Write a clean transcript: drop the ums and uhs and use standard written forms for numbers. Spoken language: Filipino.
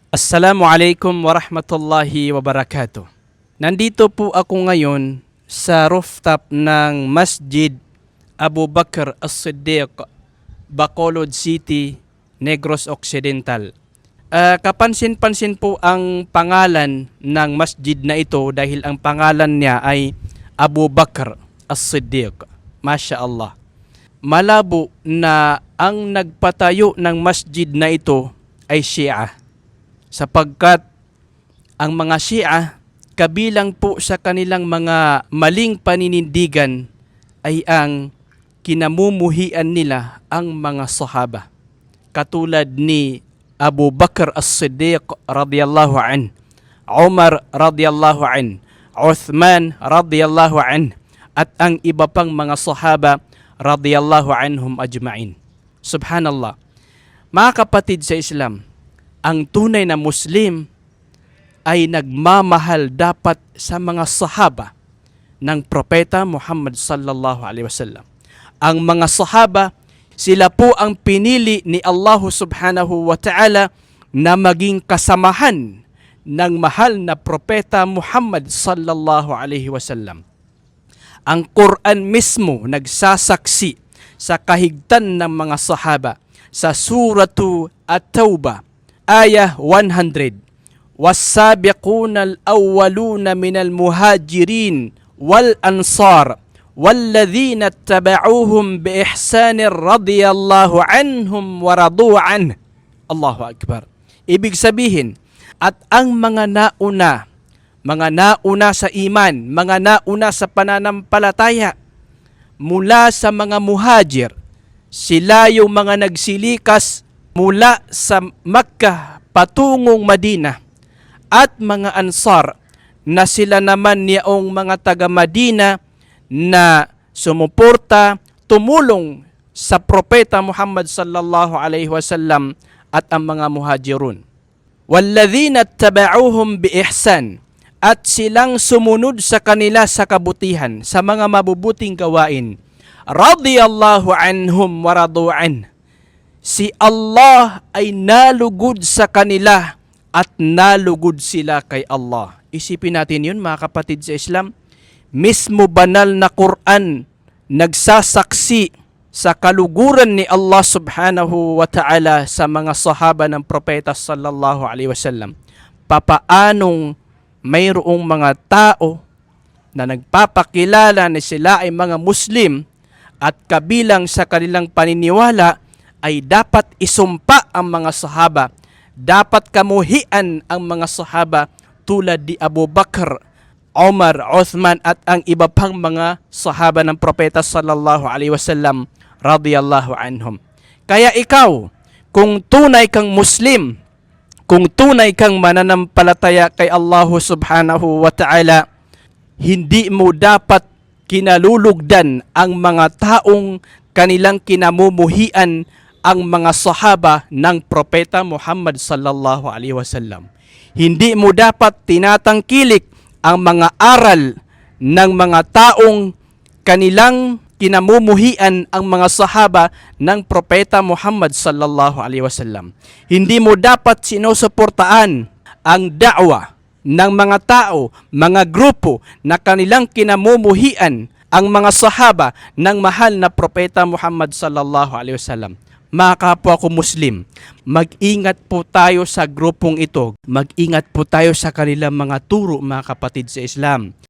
Assalamualaikum warahmatullahi wabarakatuh. Nandito po ako ngayon sa rooftop ng Masjid Abu Bakr As-Siddiq, Bacolod City, Negros Occidental. Kapansin-pansin po ang pangalan ng masjid na ito dahil ang pangalan niya ay Abu Bakr As-Siddiq. Masya Allah. Malabo na ang nagpatayo ng masjid na ito ay Shia. Sapagkat ang mga Shia, kabilang po sa kanilang mga maling paninindigan ay ang kinamumuhian nila ang mga sahaba. Katulad ni Abu Bakr As-Siddiq radhiyallahu an, Umar radhiyallahu an, Uthman radhiyallahu an, at ang iba pang mga sahaba radhiyallahu anhum ajma'in. Subhanallah. Mga kapatid sa Islam, ang tunay na Muslim ay nagmamahal dapat sa mga sahaba ng Propeta Muhammad sallallahu alaihi wasallam. Ang mga sahaba, sila po ang pinili ni Allah subhanahu wa ta'ala na maging kasamahan ng mahal na Propeta Muhammad sallallahu alaihi wasallam. Ang Quran mismo nagsasaksi sa kahigtan ng mga sahaba sa Suratu At-Tawbah, Ayah 100, وَالسَّابِقُونَ الْأَوَّلُونَ مِنَ الْمُهَاجِرِينَ وَالْأَنصَارِ وَالَّذِينَ اتَّبَعُوهُمْ بِإِحْسَانٍ رَضِيَ اللَّهُ عَنْهُمْ وَرَضُوا عَنْهُ. Allahu Akbar. Ibig sabihin, at ang mga nauna sa iman, mga nauna sa pananampalataya, mula sa mga muhajir, sila yung mga nagsilikas mula sa Makkah patungong Madina, at mga Ansar na sila naman niyaong mga taga Madina na sumuporta, tumulong sa Propeta Muhammad sallallahu alaihi wasallam at ang mga muhajirun. Walladhina taba'uhum biihsan, at silang sumunod sa kanila sa kabutihan, sa mga mabubuting gawain. Radiyallahu anhum wa radu an. Si Allah ay nalugod sa kanila at nalugod sila kay Allah. Isipin natin yun, mga kapatid sa Islam. Mismo banal na Quran nagsasaksi sa kaluguran ni Allah subhanahu wa ta'ala sa mga sahaba ng Propeta sallallahu alaihi wasallam. Papaanong mayroong mga tao na nagpapakilala na sila ay mga Muslim at kabilang sa kanilang paniniwala ay dapat isumpa ang mga sahaba, dapat kamuhian ang mga sahaba tulad ni Abu Bakr, Umar, Uthman at ang iba pang mga sahaba ng Propeta sallallahu alaihi wasallam radhiyallahu anhum. Kaya ikaw, kung tunay kang Muslim, kung tunay kang mananampalataya kay Allah subhanahu wa ta'ala, hindi mo dapat kinalulugdan ang mga taong kanilang kinamumuhian ang mga sahaba ng Propeta Muhammad sallallahu alaihi wasallam. Hindi mo dapat tinatangkilik ang mga aral ng mga taong kanilang kinamumuhian ang mga sahaba ng Propeta Muhammad sallallahu alaihi wasallam. Hindi mo dapat sinusuportaan ang da'wa ng mga tao, mga grupo na kanilang kinamumuhian ang mga sahaba ng mahal na Propeta Muhammad sallallahu alaihi wasallam. Mga kapwa ko Muslim, mag-ingat po tayo sa grupong ito. Mag-ingat po tayo sa kanilang mga turo, mga kapatid sa Islam.